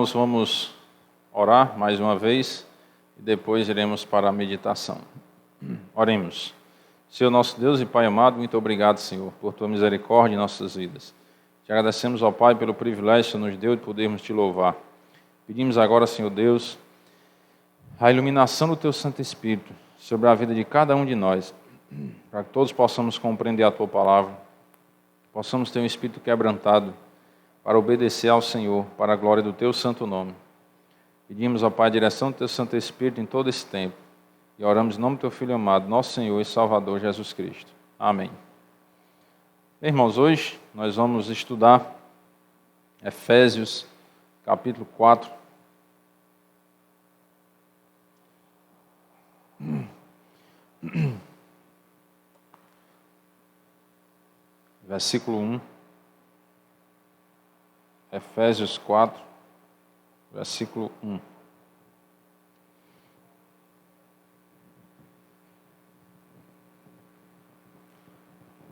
Nós vamos orar mais uma vez e depois iremos para a meditação. Oremos. Senhor nosso Deus e Pai amado, muito obrigado, Senhor, por Tua misericórdia em nossas vidas. Te agradecemos, ó Pai, pelo privilégio que o Senhor nos deu de podermos Te louvar. Pedimos agora, Senhor Deus, a iluminação do Teu Santo Espírito sobre a vida de cada um de nós, para que todos possamos compreender a Tua palavra, possamos ter um espírito quebrantado, para obedecer ao Senhor, para a glória do Teu santo nome. Pedimos, ó Pai, a direção do Teu Santo Espírito em todo esse tempo. E oramos em nome do Teu Filho amado, nosso Senhor e Salvador Jesus Cristo. Amém. Irmãos, hoje nós vamos estudar Efésios, capítulo 4. Versículo 1. Efésios 4, versículo 1.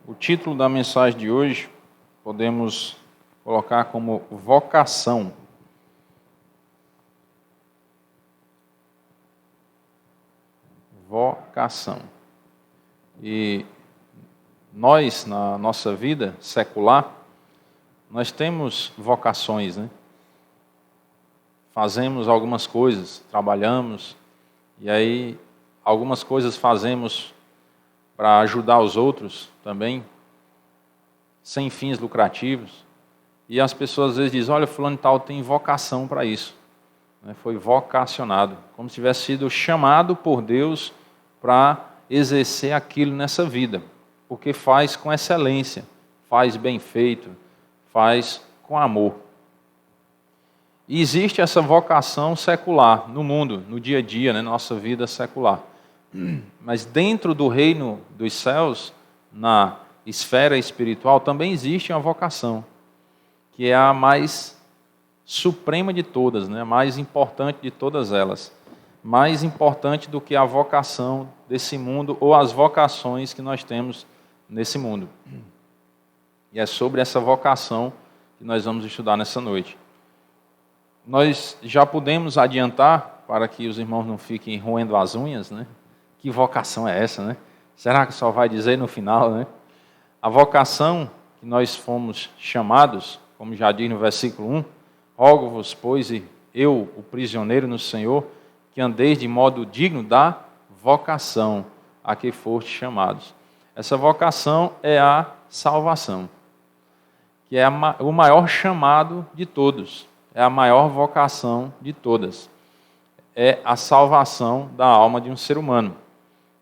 O título da mensagem de hoje podemos colocar como vocação. Vocação. E nós, na nossa vida secular, nós temos vocações, né? Fazemos algumas coisas, trabalhamos, e aí algumas coisas fazemos para ajudar os outros também, sem fins lucrativos. E as pessoas às vezes dizem, olha, fulano e tal tem vocação para isso. Foi vocacionado, como se tivesse sido chamado por Deus para exercer aquilo nessa vida, porque faz com excelência, faz bem feito, faz com amor. E existe essa vocação secular no mundo, no dia a dia, na nossa vida secular. Mas dentro do reino dos céus, na esfera espiritual, também existe uma vocação, que é a mais suprema de todas, né? A mais importante de todas elas. Mais importante do que a vocação desse mundo ou as vocações que nós temos nesse mundo. E é sobre essa vocação que nós vamos estudar nessa noite. Nós já podemos adiantar, para que os irmãos não fiquem roendo as unhas, né? Que vocação é essa, né? Será que só vai dizer no final, né? A vocação que nós fomos chamados, como já diz no versículo 1, rogo-vos, pois, eu, o prisioneiro no Senhor, que andeis de modo digno da vocação a que fostes chamados. Essa vocação é a salvação, que é o maior chamado de todos, é a maior vocação de todas. É a salvação da alma de um ser humano.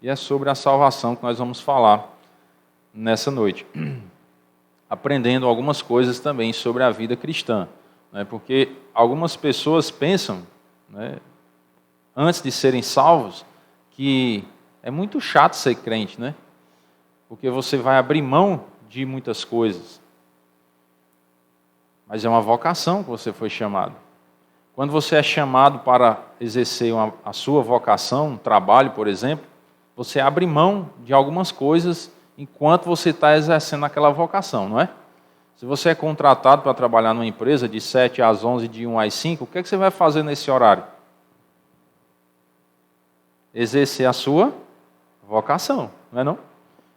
E é sobre a salvação que nós vamos falar nessa noite. Aprendendo algumas coisas também sobre a vida cristã. Porque algumas pessoas pensam, antes de serem salvos, que é muito chato ser crente, né? Porque você vai abrir mão de muitas coisas. Mas é uma vocação que você foi chamado. Quando você é chamado para exercer a sua vocação, um trabalho, por exemplo, você abre mão de algumas coisas enquanto você está exercendo aquela vocação, não é? Se você é contratado para trabalhar numa empresa de 7 às 11, de 1 às 5, o que é que você vai fazer nesse horário? Exercer a sua vocação, não é não?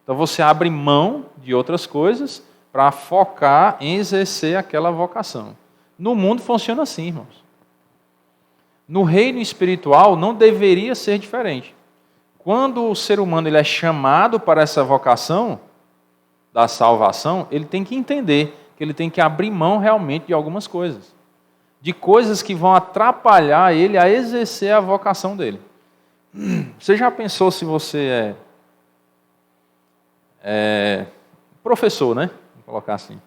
Então você abre mão de outras coisas para focar em exercer aquela vocação. No mundo funciona assim, irmãos. No reino espiritual não deveria ser diferente. Quando o ser humano ele é chamado para essa vocação da salvação, ele tem que entender que ele tem que abrir mão realmente de algumas coisas. De coisas que vão atrapalhar ele a exercer a vocação dele. Você já pensou se você é professor, né? Vou colocar assim.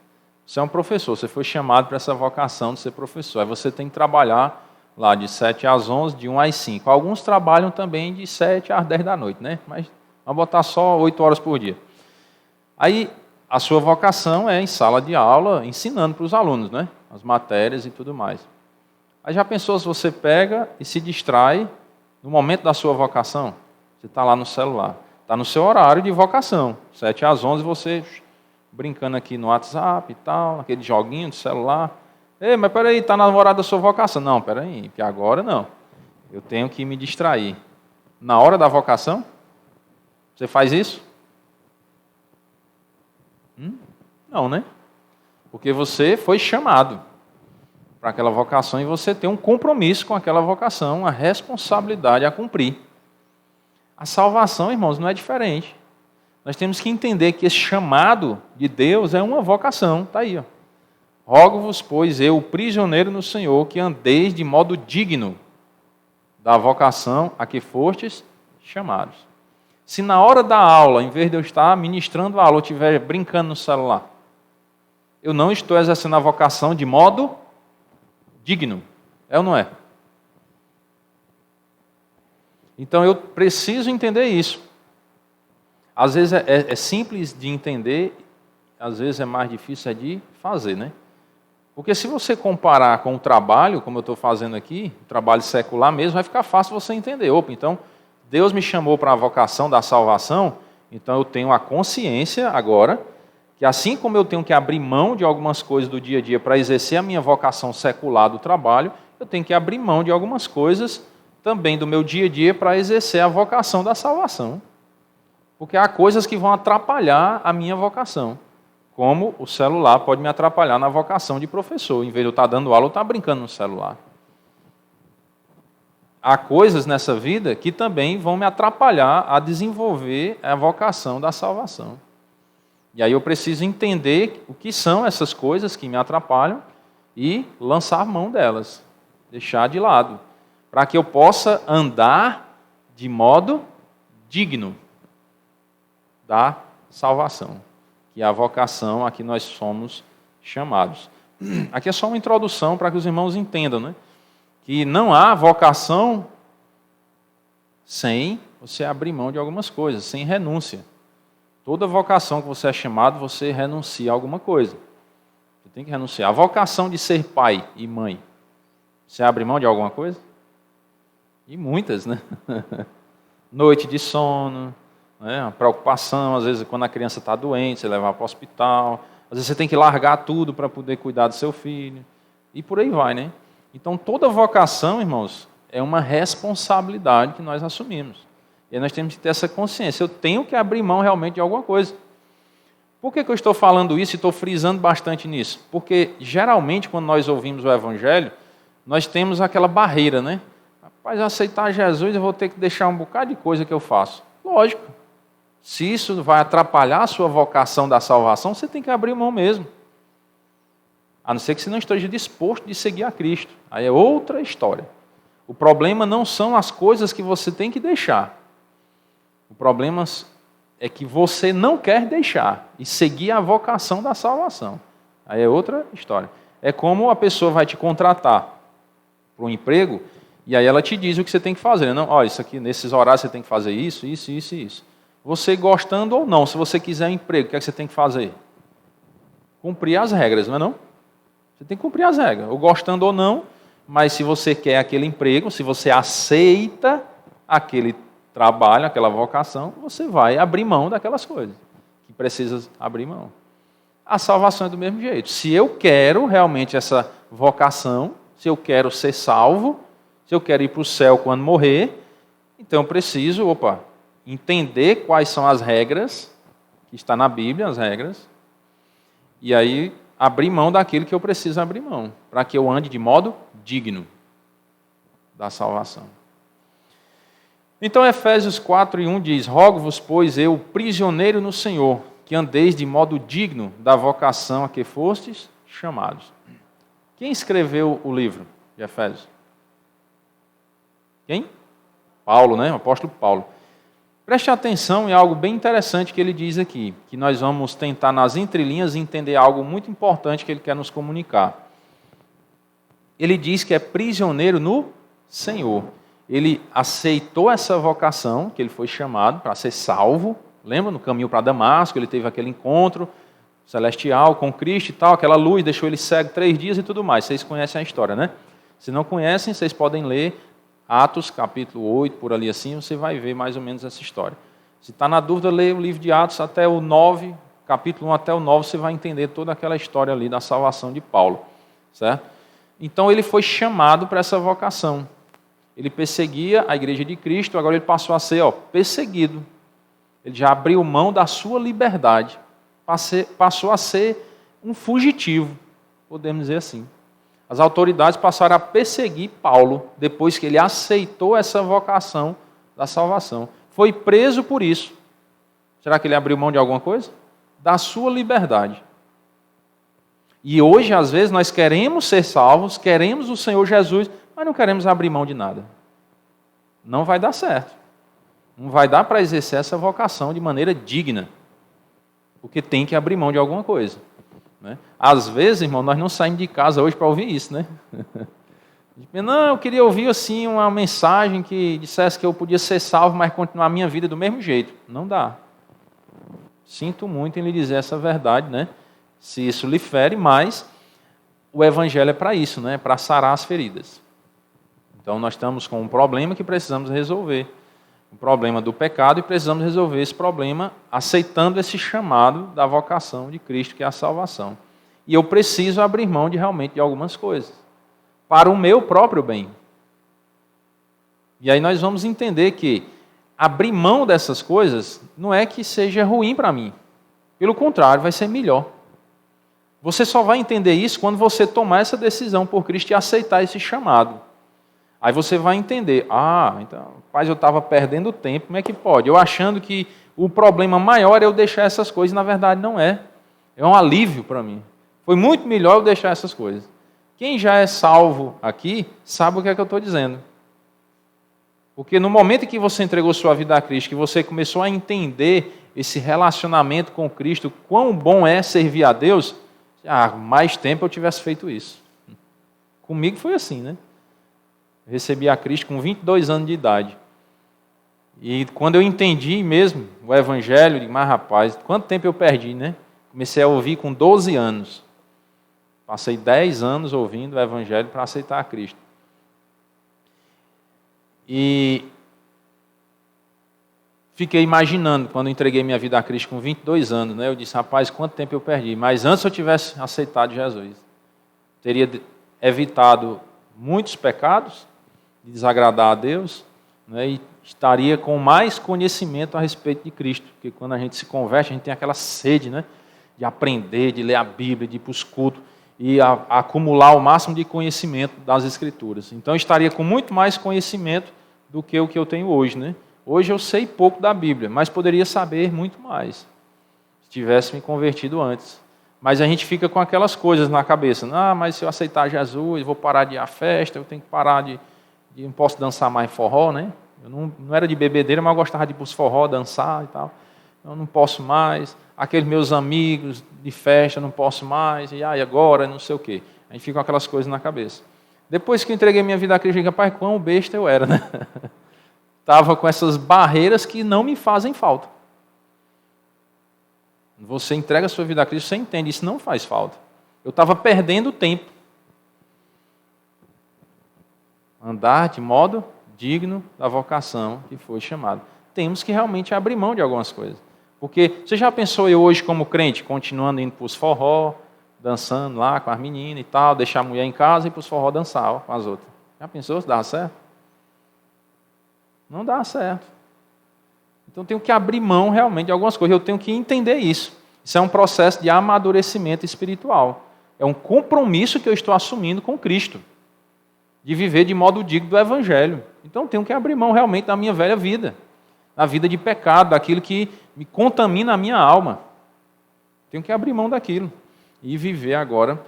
Você é um professor, você foi chamado para essa vocação de ser professor. Aí você tem que trabalhar lá de 7 às 11, de 1 às 5. Alguns trabalham também de 7 às 10 da noite, né? Mas vamos botar só 8 horas por dia. Aí a sua vocação é em sala de aula, ensinando para os alunos, né? As matérias e tudo mais. Aí já pensou se você pega e se distrai no momento da sua vocação? Você está lá no celular. Está no seu horário de vocação. 7 às 11 você brincando aqui no WhatsApp e tal, aquele joguinho de celular. Ei, mas peraí, está na hora da sua vocação. Não, peraí, que agora não. Eu tenho que me distrair. Na hora da vocação? Você faz isso? Não, né? Porque você foi chamado para aquela vocação e você tem um compromisso com aquela vocação, uma responsabilidade a cumprir. A salvação, irmãos, não é diferente. Nós temos que entender que esse chamado de Deus é uma vocação. Está aí, ó. Rogo-vos, pois eu, prisioneiro no Senhor, que andeis de modo digno da vocação a que fostes chamados. Se na hora da aula, em vez de eu estar ministrando a aula, eu estiver brincando no celular, eu não estou exercendo a vocação de modo digno. É ou não é? Então eu preciso entender isso. Às vezes é simples de entender, às vezes é mais difícil de fazer, né? Porque se você comparar com o trabalho, como eu estou fazendo aqui, o trabalho secular mesmo, vai ficar fácil você entender. Opa, então, Deus me chamou para a vocação da salvação, então eu tenho a consciência agora, que assim como eu tenho que abrir mão de algumas coisas do dia a dia para exercer a minha vocação secular do trabalho, eu tenho que abrir mão de algumas coisas também do meu dia a dia para exercer a vocação da salvação. Porque há coisas que vão atrapalhar a minha vocação. Como o celular pode me atrapalhar na vocação de professor. Em vez de eu estar dando aula, eu estar brincando no celular. Há coisas nessa vida que também vão me atrapalhar a desenvolver a vocação da salvação. E aí eu preciso entender o que são essas coisas que me atrapalham e lançar mão delas, deixar de lado, para que eu possa andar de modo digno da salvação, que é a vocação a que nós somos chamados. Aqui é só uma introdução para que os irmãos entendam, né? Que não há vocação sem você abrir mão de algumas coisas, sem renúncia. Toda vocação que você é chamado, você renuncia a alguma coisa. Você tem que renunciar. A vocação de ser pai e mãe, você abre mão de alguma coisa? E muitas, né? Noite de sono, né? A preocupação, às vezes quando a criança está doente, você levar para o hospital. Às vezes você tem que largar tudo para poder cuidar do seu filho. E por aí vai, né? Então toda vocação, irmãos, é uma responsabilidade que nós assumimos. E aí nós temos que ter essa consciência. Eu tenho que abrir mão realmente de alguma coisa. Por que eu estou falando isso e estou frisando bastante nisso? Porque geralmente quando nós ouvimos o Evangelho, nós temos aquela barreira, né? Rapaz, aceitar Jesus, eu vou ter que deixar um bocado de coisa que eu faço. Lógico. Se isso vai atrapalhar a sua vocação da salvação, você tem que abrir mão mesmo. A não ser que você não esteja disposto de seguir a Cristo. Aí é outra história. O problema não são as coisas que você tem que deixar. O problema é que você não quer deixar e seguir a vocação da salvação. Aí é outra história. É como a pessoa vai te contratar para um emprego e aí ela te diz o que você tem que fazer. Não, olha, isso aqui, nesses horários você tem que fazer isso, isso, isso e isso. Você gostando ou não, se você quiser um emprego, o que é que você tem que fazer? Cumprir as regras, não é não? Você tem que cumprir as regras, ou gostando ou não, mas se você quer aquele emprego, se você aceita aquele trabalho, aquela vocação, você vai abrir mão daquelas coisas que precisa abrir mão. A salvação é do mesmo jeito. Se eu quero realmente essa vocação, se eu quero ser salvo, se eu quero ir para o céu quando morrer, então eu preciso, entender quais são as regras, que está na Bíblia, as regras, e aí abrir mão daquilo que eu preciso abrir mão, para que eu ande de modo digno da salvação. Então Efésios 4:1 diz: Rogo-vos, pois eu, prisioneiro no Senhor, que andeis de modo digno da vocação a que fostes chamados. Quem escreveu o livro de Efésios? Quem? Paulo, né? O apóstolo Paulo. Preste atenção em algo bem interessante que ele diz aqui, que nós vamos tentar nas entrelinhas entender algo muito importante que ele quer nos comunicar. Ele diz que é prisioneiro no Senhor. Ele aceitou essa vocação, que ele foi chamado para ser salvo. Lembra, no caminho para Damasco, ele teve aquele encontro celestial com Cristo e tal, aquela luz deixou ele cego 3 dias e tudo mais. Vocês conhecem a história, né? Se não conhecem, vocês podem ler Atos, capítulo 8, por ali assim, você vai ver mais ou menos essa história. Se está na dúvida, leia o livro de Atos até o 9, capítulo 1 até o 9, você vai entender toda aquela história ali da salvação de Paulo. certo? Então ele foi chamado para essa vocação. Ele perseguia a igreja de Cristo, agora ele passou a ser perseguido. Ele já abriu mão da sua liberdade, passou a ser um fugitivo, podemos dizer assim. As autoridades passaram a perseguir Paulo, depois que ele aceitou essa vocação da salvação. Foi preso por isso. Será que ele abriu mão de alguma coisa? Da sua liberdade. E hoje, às vezes, nós queremos ser salvos, queremos o Senhor Jesus, mas não queremos abrir mão de nada. Não vai dar certo. Não vai dar para exercer essa vocação de maneira digna. Porque tem que abrir mão de alguma coisa. Né? Às vezes, irmão, nós não saímos de casa hoje para ouvir isso, né? Não, eu queria ouvir assim uma mensagem que dissesse que eu podia ser salvo, mas continuar a minha vida do mesmo jeito. Não dá. Sinto muito em lhe dizer essa verdade, né? Se isso lhe fere, mas o Evangelho é para isso, né? Para sarar as feridas. Então nós estamos com um problema que precisamos resolver. O problema do pecado, e precisamos resolver esse problema aceitando esse chamado da vocação de Cristo, que é a salvação. E eu preciso abrir mão realmente de algumas coisas, para o meu próprio bem. E aí nós vamos entender que abrir mão dessas coisas não é que seja ruim para mim. Pelo contrário, vai ser melhor. Você só vai entender isso quando você tomar essa decisão por Cristo e aceitar esse chamado. Aí você vai entender, então, rapaz, eu estava perdendo tempo, como é que pode? Eu achando que o problema maior é eu deixar essas coisas, na verdade não é. É um alívio para mim. Foi muito melhor eu deixar essas coisas. Quem já é salvo aqui, sabe o que é que eu estou dizendo. Porque no momento em que você entregou sua vida a Cristo, que você começou a entender esse relacionamento com Cristo, quão bom é servir a Deus, mais tempo eu tivesse feito isso. Comigo foi assim, né? Eu recebi a Cristo com 22 anos de idade. E quando eu entendi mesmo o Evangelho, eu digo, mas rapaz, quanto tempo eu perdi, né? Comecei a ouvir com 12 anos. Passei 10 anos ouvindo o Evangelho para aceitar a Cristo. E fiquei imaginando, quando entreguei minha vida a Cristo com 22 anos, né? Eu disse, rapaz, quanto tempo eu perdi. Mas antes eu tivesse aceitado Jesus, teria evitado muitos pecados, de desagradar a Deus, né, e estaria com mais conhecimento a respeito de Cristo, porque quando a gente se converte, a gente tem aquela sede, né, de aprender, de ler a Bíblia, de ir para os cultos, e acumular o máximo de conhecimento das Escrituras. Então, eu estaria com muito mais conhecimento do que o que eu tenho hoje. Né? Hoje eu sei pouco da Bíblia, mas poderia saber muito mais, se tivesse me convertido antes. Mas a gente fica com aquelas coisas na cabeça. Mas se eu aceitar Jesus, eu vou parar de ir à festa, eu tenho que parar não posso dançar mais forró, né? Eu não era de bebedeira, mas eu gostava de ir para os forró, dançar e tal. Eu não posso mais. Aqueles meus amigos de festa, não posso mais. E agora, não sei o quê. A gente fica com aquelas coisas na cabeça. Depois que eu entreguei minha vida a Cristo, eu digo, rapaz, quão besta eu era, né? Estava com essas barreiras que não me fazem falta. Você entrega a sua vida a Cristo, você entende, isso não faz falta. Eu estava perdendo tempo. Andar de modo digno da vocação que foi chamado. Temos que realmente abrir mão de algumas coisas. Porque você já pensou eu hoje como crente, continuando indo para os forró, dançando lá com as meninas e tal, deixar a mulher em casa e ir para os forró dançar com as outras. Já pensou se dá certo? Não dá certo. Então, eu tenho que abrir mão realmente de algumas coisas. Eu tenho que entender isso. Isso é um processo de amadurecimento espiritual. É um compromisso que eu estou assumindo com Cristo, de viver de modo digno do Evangelho. Então, eu tenho que abrir mão realmente da minha velha vida, da vida de pecado, daquilo que me contamina a minha alma. Tenho que abrir mão daquilo e viver agora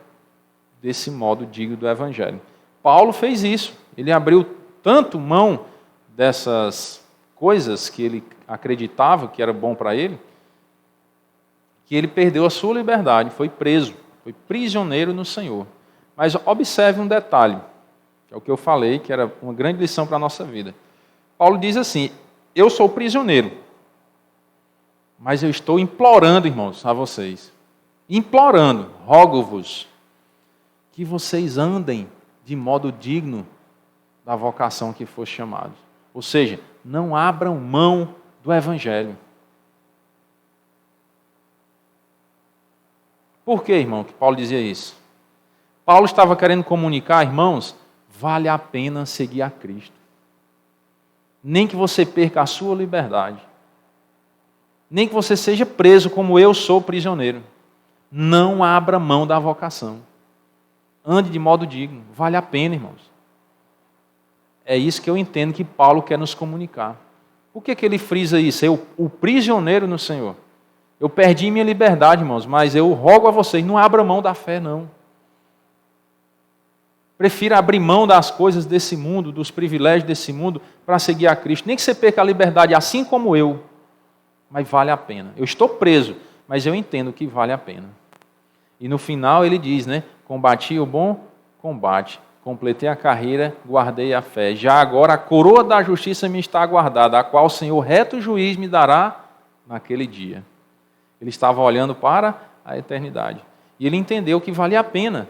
desse modo digno do Evangelho. Paulo fez isso. Ele abriu tanto mão dessas coisas que ele acreditava que era bom para ele, que ele perdeu a sua liberdade, foi preso, foi prisioneiro no Senhor. Mas observe um detalhe, que é o que eu falei, que era uma grande lição para a nossa vida. Paulo diz assim, eu sou prisioneiro, mas eu estou implorando, irmãos, a vocês, implorando, rogo-vos, que vocês andem de modo digno da vocação que for chamado. Ou seja, não abram mão do Evangelho. Por que, irmão, que Paulo dizia isso? Paulo estava querendo comunicar, irmãos, vale a pena seguir a Cristo. Nem que você perca a sua liberdade. Nem que você seja preso como eu sou prisioneiro. Não abra mão da vocação. Ande de modo digno. Vale a pena, irmãos. É isso que eu entendo que Paulo quer nos comunicar. Por que ele frisa isso? Eu, o prisioneiro no Senhor. Eu perdi minha liberdade, irmãos, mas eu rogo a vocês, não abra mão da fé, não. Prefira abrir mão das coisas desse mundo, dos privilégios desse mundo, para seguir a Cristo. Nem que você perca a liberdade, assim como eu, mas vale a pena. Eu estou preso, mas eu entendo que vale a pena. E no final ele diz, né? Combati o bom combate, completei a carreira, guardei a fé. Já agora a coroa da justiça me está aguardada, a qual o Senhor reto juiz me dará naquele dia. Ele estava olhando para a eternidade. E ele entendeu que valia a pena,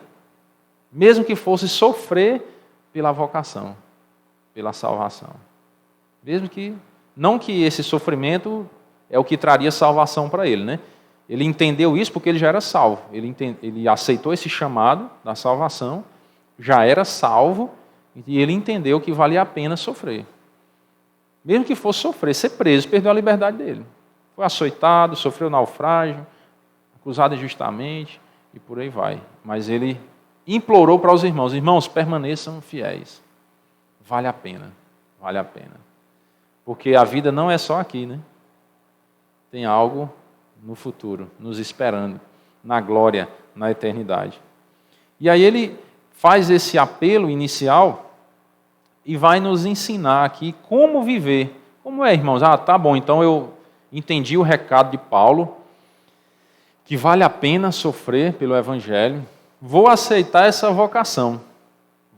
mesmo que fosse sofrer pela vocação, pela salvação. Mesmo que, não que esse sofrimento é o que traria salvação para ele, né? Ele entendeu isso porque ele já era salvo. Ele aceitou esse chamado da salvação, já era salvo, e ele entendeu que valia a pena sofrer. Mesmo que fosse sofrer, ser preso, perdeu a liberdade dele. Foi açoitado, sofreu naufrágio, acusado injustamente, e por aí vai. Mas ele implorou para os irmãos, irmãos, permaneçam fiéis. Vale a pena, vale a pena. Porque a vida não é só aqui, né? Tem algo no futuro, nos esperando, na glória, na eternidade. E aí ele faz esse apelo inicial e vai nos ensinar aqui como viver. Como é, irmãos? Tá bom, então eu entendi o recado de Paulo, que vale a pena sofrer pelo Evangelho, vou aceitar essa vocação,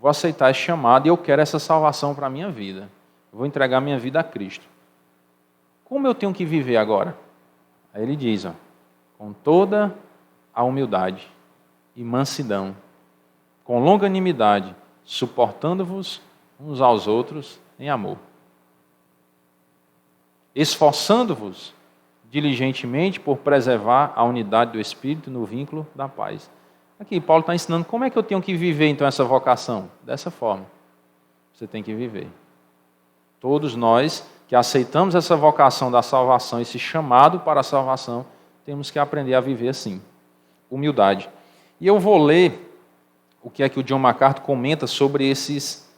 vou aceitar esse chamado e eu quero essa salvação para a minha vida. Eu vou entregar minha vida a Cristo. Como eu tenho que viver agora? Aí ele diz, com toda a humildade e mansidão, com longanimidade, suportando-vos uns aos outros em amor, esforçando-vos diligentemente por preservar a unidade do Espírito no vínculo da paz. Aqui, Paulo está ensinando como é que eu tenho que viver, então, essa vocação. Dessa forma, você tem que viver. Todos nós que aceitamos essa vocação da salvação, esse chamado para a salvação, temos que aprender a viver assim. Humildade. E eu vou ler o que é que o John MacArthur comenta sobre esses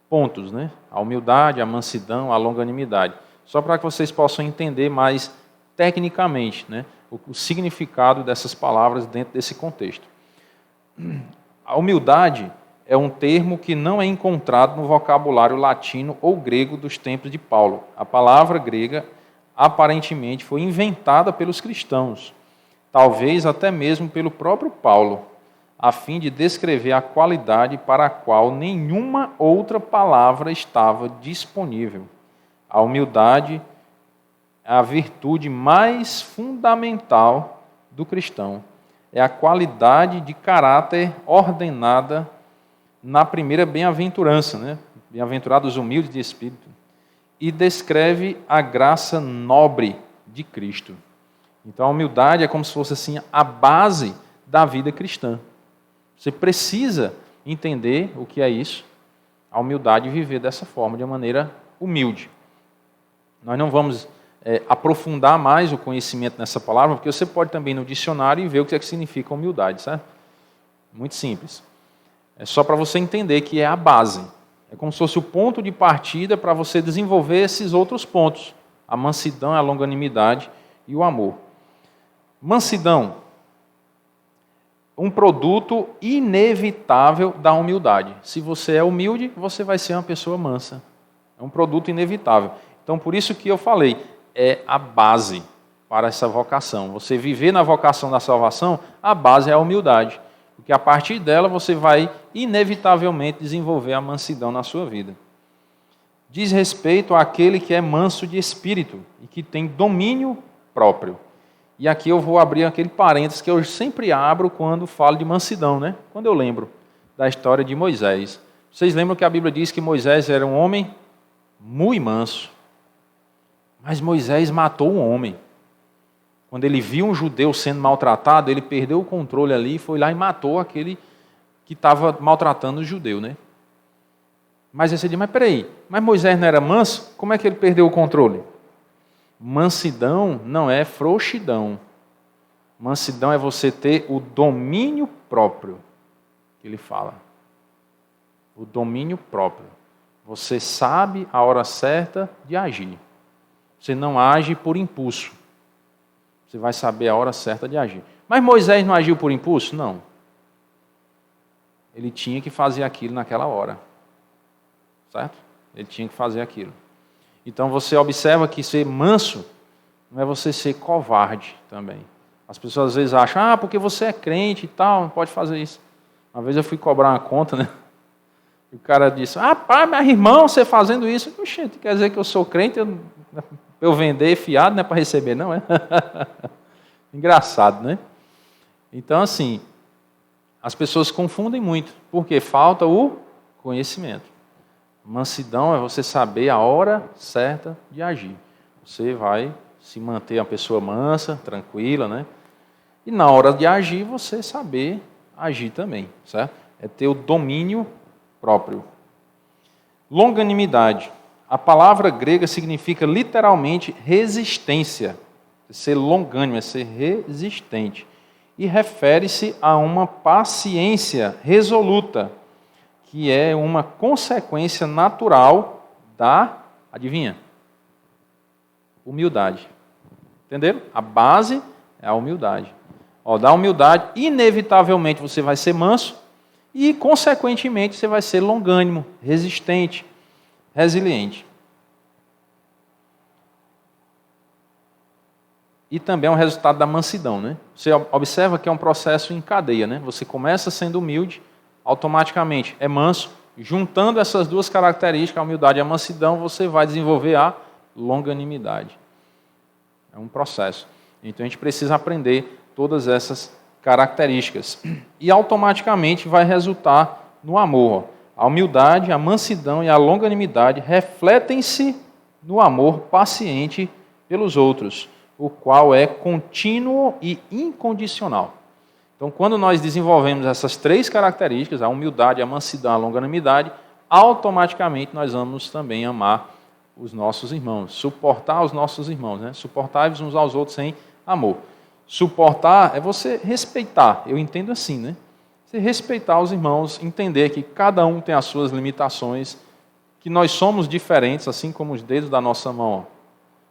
pontos, né? A humildade, a mansidão, a longanimidade. Só para que vocês possam entender mais tecnicamente, né, o significado dessas palavras dentro desse contexto. A humildade é um termo que não é encontrado no vocabulário latino ou grego dos tempos de Paulo. A palavra grega, aparentemente, foi inventada pelos cristãos, talvez até mesmo pelo próprio Paulo, a fim de descrever a qualidade para a qual nenhuma outra palavra estava disponível. A humildade é a virtude mais fundamental do cristão. É a qualidade de caráter ordenada na primeira bem-aventurança, né? Bem-aventurados humildes de espírito. E descreve a graça nobre de Cristo. Então a humildade é como se fosse assim a base da vida cristã. Você precisa entender o que é isso, a humildade, e viver dessa forma, de uma maneira humilde. Nós não vamos aprofundar mais o conhecimento nessa palavra, porque você pode também ir no dicionário e ver o que é que significa humildade, certo? Muito simples. É só para você entender que é a base. É como se fosse o ponto de partida para você desenvolver esses outros pontos. A mansidão, a longanimidade e o amor. Mansidão. Um produto inevitável da humildade. Se você é humilde, você vai ser uma pessoa mansa. É um produto inevitável. Então, por isso que eu falei, é a base para essa vocação. Você viver na vocação da salvação, a base é a humildade. Porque a partir dela você vai inevitavelmente desenvolver a mansidão na sua vida. Diz respeito àquele que é manso de espírito e que tem domínio próprio. E aqui eu vou abrir aquele parênteses que eu sempre abro quando falo de mansidão, né? Quando eu lembro da história de Moisés. Vocês lembram que a Bíblia diz que Moisés era um homem muito manso. Mas Moisés matou um homem. Quando ele viu um judeu sendo maltratado, ele perdeu o controle ali e foi lá e matou aquele que estava maltratando o judeu, né? Mas aí você diz, mas peraí, mas Moisés não era manso? Como é que ele perdeu o controle? Mansidão não é frouxidão. Mansidão é você ter o domínio próprio, que ele fala. O domínio próprio. Você sabe a hora certa de agir. Você não age por impulso. Você vai saber a hora certa de agir. Mas Moisés não agiu por impulso? Não. Ele tinha que fazer aquilo naquela hora. Certo? Ele tinha que fazer aquilo. Então você observa que ser manso não é você ser covarde também. As pessoas às vezes acham, porque você é crente e tal, não pode fazer isso. Uma vez eu fui cobrar uma conta, né? E o cara disse, pai, meu irmão, você fazendo isso. Oxente, quer dizer que eu sou crente, eu vender fiado não é para receber, não é? Engraçado, né? Então, assim, as pessoas confundem muito, porque falta o conhecimento. Mansidão é você saber a hora certa de agir. Você vai se manter uma pessoa mansa, tranquila, né? E na hora de agir, você saber agir também, certo? É ter o domínio próprio. Longanimidade. A palavra grega significa literalmente resistência. Ser longânimo é ser resistente. E refere-se a uma paciência resoluta, que é uma consequência natural da, adivinha? Humildade. Entenderam? A base é a humildade. Da humildade, inevitavelmente você vai ser manso e, consequentemente, você vai ser longânimo, resistente, resiliente. E também é um resultado da mansidão, né? Você observa que é um processo em cadeia, né? Você começa sendo humilde, automaticamente é manso, juntando essas duas características, a humildade e a mansidão, você vai desenvolver a longanimidade. É um processo. Então a gente precisa aprender todas essas características. E automaticamente vai resultar no amor. A humildade, a mansidão e a longanimidade refletem-se no amor paciente pelos outros, o qual é contínuo e incondicional. Então, quando nós desenvolvemos essas três características, a humildade, a mansidão, a longanimidade, automaticamente nós vamos também amar os nossos irmãos, suportar os nossos irmãos, né? Suportar uns aos outros em amor. Suportar é você respeitar, eu entendo assim, né? Você respeitar os irmãos, entender que cada um tem as suas limitações, que nós somos diferentes, assim como os dedos da nossa mão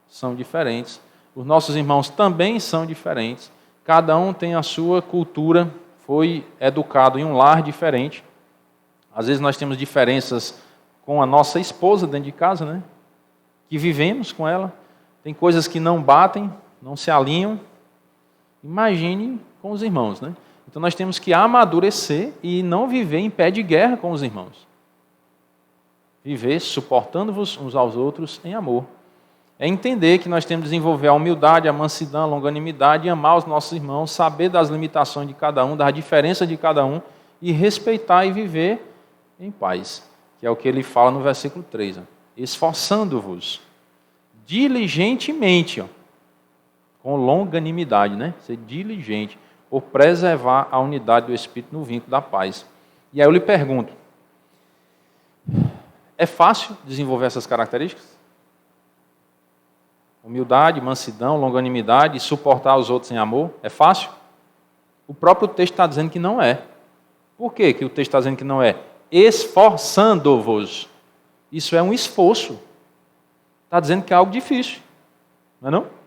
são diferentes, os nossos irmãos também são diferentes, cada um tem a sua cultura, foi educado em um lar diferente. Às vezes nós temos diferenças com a nossa esposa dentro de casa, né? Que vivemos com ela, tem coisas que não batem, não se alinham. Imagine com os irmãos, né? Então nós temos que amadurecer e não viver em pé de guerra com os irmãos. Viver suportando-vos uns aos outros em amor. É entender que nós temos que desenvolver a humildade, a mansidão, a longanimidade e amar os nossos irmãos, saber das limitações de cada um, das diferenças de cada um e respeitar e viver em paz, que é o que ele fala no versículo 3. Esforçando-vos diligentemente, com longanimidade, né? Ser diligente, por preservar a unidade do Espírito no vínculo da paz. E aí eu lhe pergunto, é fácil desenvolver essas características? Humildade, mansidão, longanimidade e suportar os outros em amor, é fácil? O próprio texto está dizendo que não é. Por que o texto está dizendo que não é? Esforçando-vos. Isso é um esforço. Está dizendo que é algo difícil. Não é não?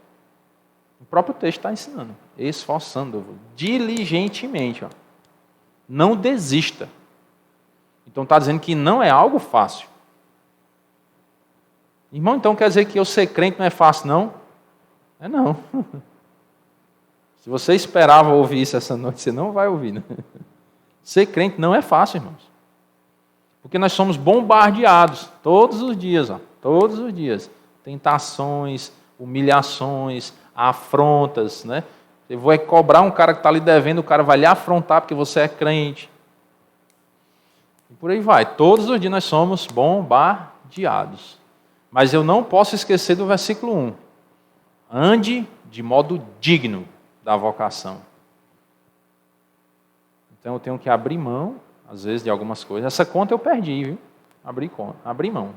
O próprio texto está ensinando. Esforçando-vos. Diligentemente. Não desista. Então está dizendo que não é algo fácil. Irmão, então quer dizer que eu ser crente não é fácil, não? É não. Se você esperava ouvir isso essa noite, você não vai ouvir, né? Ser crente não é fácil, irmãos. Porque nós somos bombardeados todos os dias, todos os dias. Tentações, humilhações, afrontas, né? Você vai cobrar um cara que está ali devendo, o cara vai lhe afrontar porque você é crente. E por aí vai. Todos os dias nós somos bombardeados. Mas eu não posso esquecer do versículo 1. Ande de modo digno da vocação. Então eu tenho que abrir mão às vezes, de algumas coisas. Essa conta eu perdi, viu? Abri mão.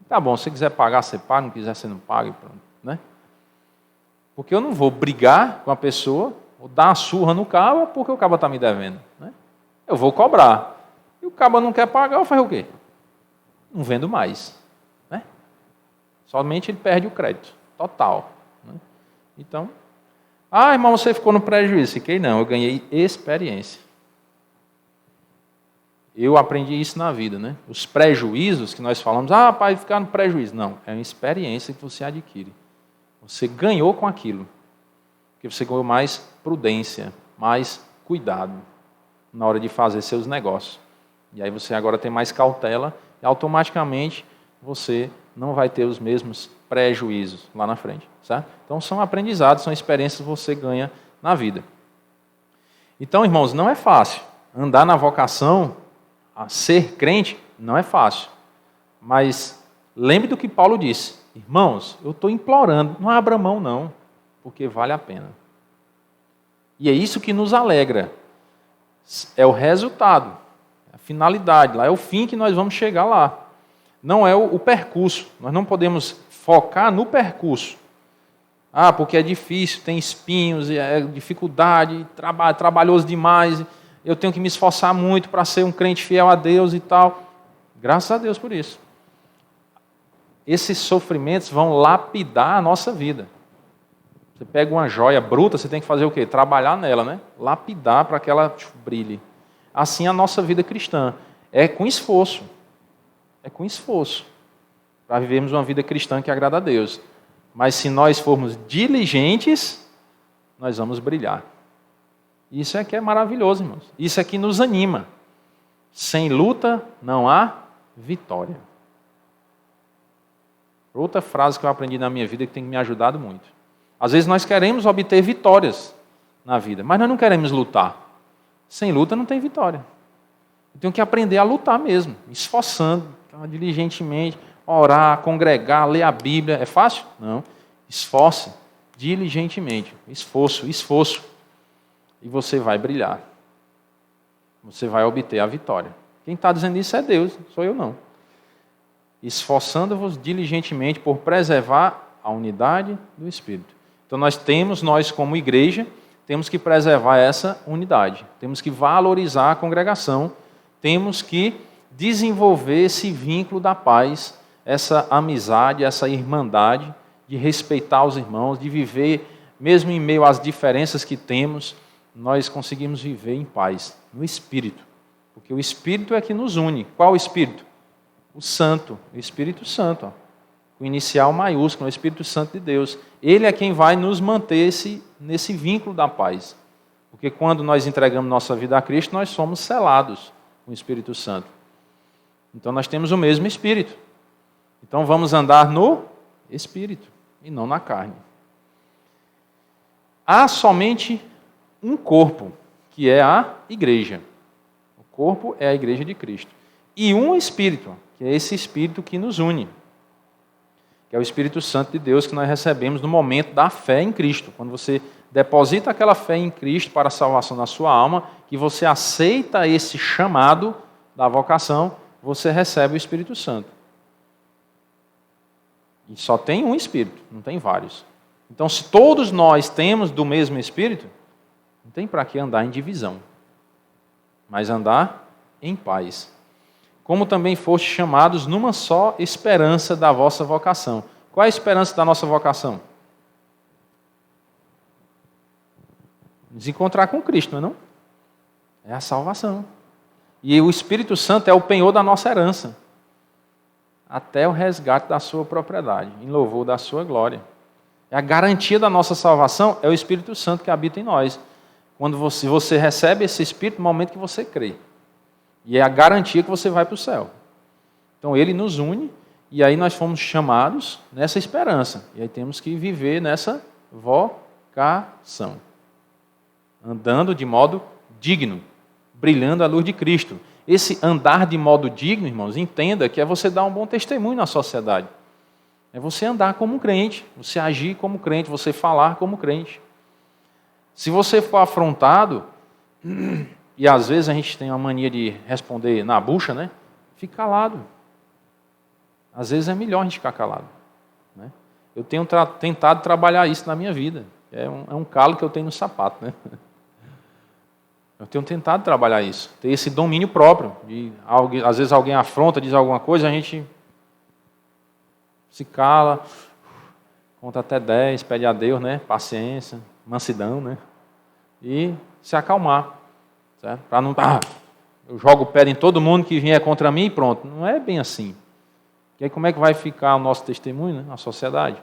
Tá bom, se você quiser pagar, você paga, não quiser, você não paga, e pronto, né? Porque eu não vou brigar com a pessoa, ou dar uma surra no cabo, porque o cabo está me devendo, né? Eu vou cobrar. E o cabo não quer pagar, eu faço o quê? Não vendo mais, né? Somente ele perde o crédito, total, né? Então, irmão, você ficou no prejuízo. Fiquei não, eu ganhei experiência. Eu aprendi isso na vida, né? Os prejuízos que nós falamos, pai, ficar no prejuízo. Não, é uma experiência que você adquire. Você ganhou com aquilo. Porque você ganhou mais prudência, mais cuidado na hora de fazer seus negócios. E aí você agora tem mais cautela e automaticamente você não vai ter os mesmos prejuízos lá na frente, certo? Então são aprendizados, são experiências que você ganha na vida. Então, irmãos, não é fácil. Andar na vocação, a ser crente, não é fácil. Mas lembre do que Paulo disse. Irmãos, eu estou implorando, não abra mão não, porque vale a pena. E é isso que nos alegra. É o resultado, a finalidade, lá é o fim que nós vamos chegar lá. Não é o percurso. Nós não podemos focar no percurso. Porque é difícil, tem espinhos, é dificuldade, trabalhoso demais, eu tenho que me esforçar muito para ser um crente fiel a Deus e tal. Graças a Deus por isso. Esses sofrimentos vão lapidar a nossa vida. Você pega uma joia bruta, você tem que fazer o quê? Trabalhar nela, né? Lapidar para que ela brilhe. Assim a nossa vida cristã. É com esforço. É com esforço. Para vivermos uma vida cristã que agrada a Deus. Mas se nós formos diligentes, nós vamos brilhar. Isso é que é maravilhoso, irmãos. Isso é que nos anima. Sem luta não há vitória. Outra frase que eu aprendi na minha vida que tem me ajudado muito. Às vezes nós queremos obter vitórias na vida, mas nós não queremos lutar. Sem luta não tem vitória. Eu tenho que aprender a lutar mesmo, esforçando, diligentemente, orar, congregar, ler a Bíblia. É fácil? Não. Esforce diligentemente. Esforço. E você vai brilhar. Você vai obter a vitória. Quem está dizendo isso é Deus, sou eu não. Esforçando-vos diligentemente por preservar a unidade do Espírito. Então nós como igreja, temos que preservar essa unidade. Temos que valorizar a congregação. Temos que desenvolver esse vínculo da paz, essa amizade, essa irmandade, de respeitar os irmãos, de viver, mesmo em meio às diferenças que temos, nós conseguimos viver em paz, no Espírito. Porque o Espírito é que nos une. Qual o Espírito? O Santo, o Espírito Santo. O inicial maiúsculo, o Espírito Santo de Deus. Ele é quem vai nos manter nesse vínculo da paz. Porque quando nós entregamos nossa vida a Cristo, nós somos selados com o Espírito Santo. Então nós temos o mesmo Espírito. Então vamos andar no Espírito e não na carne. Há somente um corpo, que é a igreja. O corpo é a igreja de Cristo. E um Espírito, que é esse Espírito que nos une. Que é o Espírito Santo de Deus que nós recebemos no momento da fé em Cristo. Quando você deposita aquela fé em Cristo para a salvação da sua alma, que você aceita esse chamado da vocação, você recebe o Espírito Santo. E só tem um Espírito, não tem vários. Então, se todos nós temos do mesmo Espírito, não tem para que andar em divisão, mas andar em paz. Como também fostes chamados numa só esperança da vossa vocação. Qual é a esperança da nossa vocação? Nos encontrar com Cristo, não é não? É a salvação. E o Espírito Santo é o penhor da nossa herança, até o resgate da sua propriedade, em louvor da sua glória. É a garantia da nossa salvação, é o Espírito Santo que habita em nós. Quando você recebe esse Espírito no momento que você crê. E é a garantia que você vai para o céu. Então ele nos une, e aí nós fomos chamados nessa esperança. E aí temos que viver nessa vocação. Andando de modo digno, brilhando a luz de Cristo. Esse andar de modo digno, irmãos, entenda que é você dar um bom testemunho na sociedade. É você andar como um crente, você agir como crente, você falar como crente. Se você for afrontado e às vezes a gente tem uma mania de responder na bucha, né? Fica calado. Às vezes é melhor a gente ficar calado, né? Eu tenho tentado trabalhar isso na minha vida. É um calo que eu tenho no sapato, né? Eu tenho tentado trabalhar isso, ter esse domínio próprio. Às vezes alguém afronta, diz alguma coisa, a gente se cala, conta até 10, pede a Deus, né? Paciência, mansidão, né? E se acalmar, certo? Para não... eu jogo pedra em todo mundo que vier contra mim e pronto. Não é bem assim. E aí como é que vai ficar o nosso testemunho, né? Na sociedade?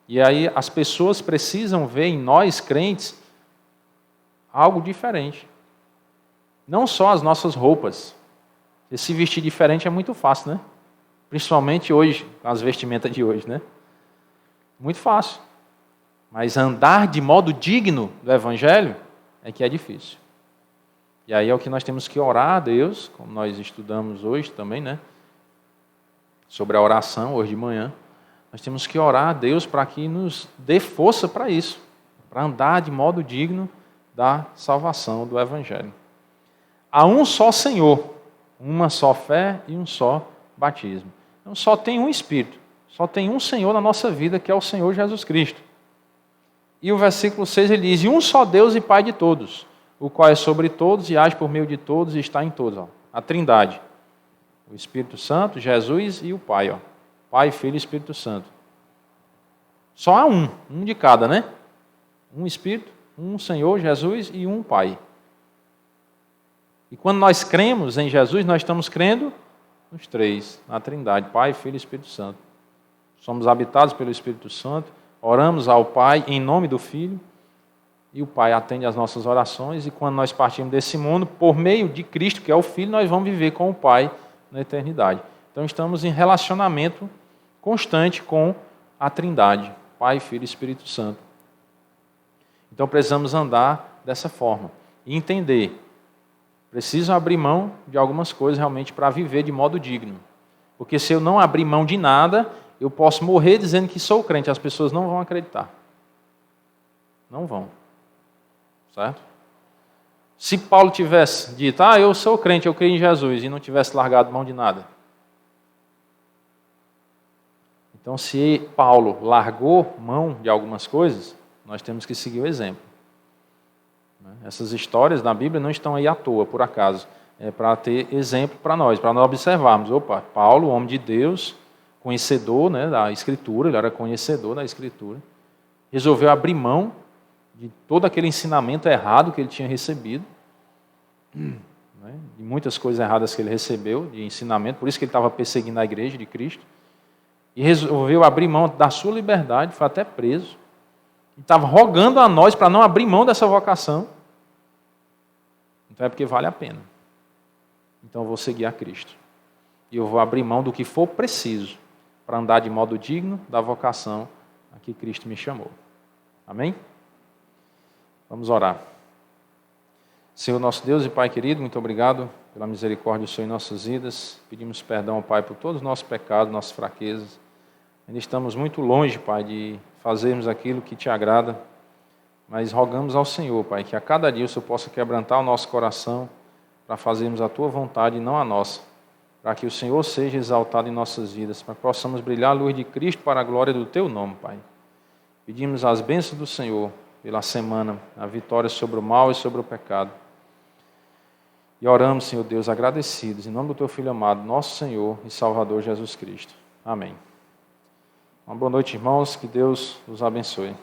E aí as pessoas precisam ver em nós, crentes, algo diferente. Não só as nossas roupas. Se vestir diferente é muito fácil, né? Principalmente hoje, com as vestimentas de hoje, né? Muito fácil. Mas andar de modo digno do Evangelho é que é difícil. E aí é o que nós temos que orar a Deus, como nós estudamos hoje também, né? Sobre a oração, hoje de manhã. Nós temos que orar a Deus para que nos dê força para isso. Para andar de modo digno da salvação do Evangelho. Há um só Senhor, uma só fé e um só batismo. Então só tem um Espírito, só tem um Senhor na nossa vida, que é o Senhor Jesus Cristo. E o versículo 6 ele diz, e um só Deus e Pai de todos, o qual é sobre todos e age por meio de todos e está em todos. Ó. A Trindade, o Espírito Santo, Jesus e o Pai. Ó. Pai, Filho e Espírito Santo. Só há um de cada, né? Um Espírito, um Senhor, Jesus e um Pai. E quando nós cremos em Jesus, nós estamos crendo nos três, na Trindade, Pai, Filho e Espírito Santo. Somos habitados pelo Espírito Santo, oramos ao Pai em nome do Filho, e o Pai atende às nossas orações, e quando nós partimos desse mundo, por meio de Cristo, que é o Filho, nós vamos viver com o Pai na eternidade. Então estamos em relacionamento constante com a Trindade, Pai, Filho e Espírito Santo. Então precisamos andar dessa forma e entender. Preciso abrir mão de algumas coisas realmente para viver de modo digno. Porque se eu não abrir mão de nada, eu posso morrer dizendo que sou crente. As pessoas não vão acreditar. Não vão. Certo? Se Paulo tivesse dito, eu sou crente, eu creio em Jesus, e não tivesse largado mão de nada. Então, se Paulo largou mão de algumas coisas, nós temos que seguir o exemplo. Essas histórias na Bíblia não estão aí à toa, por acaso. É para ter exemplo para nós observarmos. Opa, Paulo, homem de Deus, conhecedor, né, da Escritura, ele era conhecedor da Escritura, resolveu abrir mão de todo aquele ensinamento errado que ele tinha recebido, né, de muitas coisas erradas que ele recebeu de ensinamento, por isso que ele estava perseguindo a igreja de Cristo, e resolveu abrir mão da sua liberdade, foi até preso, e estava rogando a nós para não abrir mão dessa vocação. Então é porque vale a pena. Então eu vou seguir a Cristo. E eu vou abrir mão do que for preciso para andar de modo digno da vocação a que Cristo me chamou. Amém? Vamos orar. Senhor nosso Deus e Pai querido, muito obrigado pela misericórdia do Senhor em nossas vidas. Pedimos perdão ao Pai por todos os nossos pecados, nossas fraquezas. Ainda estamos muito longe, Pai, de fazermos aquilo que te agrada, mas rogamos ao Senhor, Pai, que a cada dia o Senhor possa quebrantar o nosso coração para fazermos a Tua vontade e não a nossa, para que o Senhor seja exaltado em nossas vidas, para que possamos brilhar a luz de Cristo para a glória do Teu nome, Pai. Pedimos as bênçãos do Senhor pela semana, a vitória sobre o mal e sobre o pecado. E oramos, Senhor Deus, agradecidos, em nome do Teu Filho amado, nosso Senhor e Salvador Jesus Cristo. Amém. Uma boa noite, irmãos, que Deus os abençoe.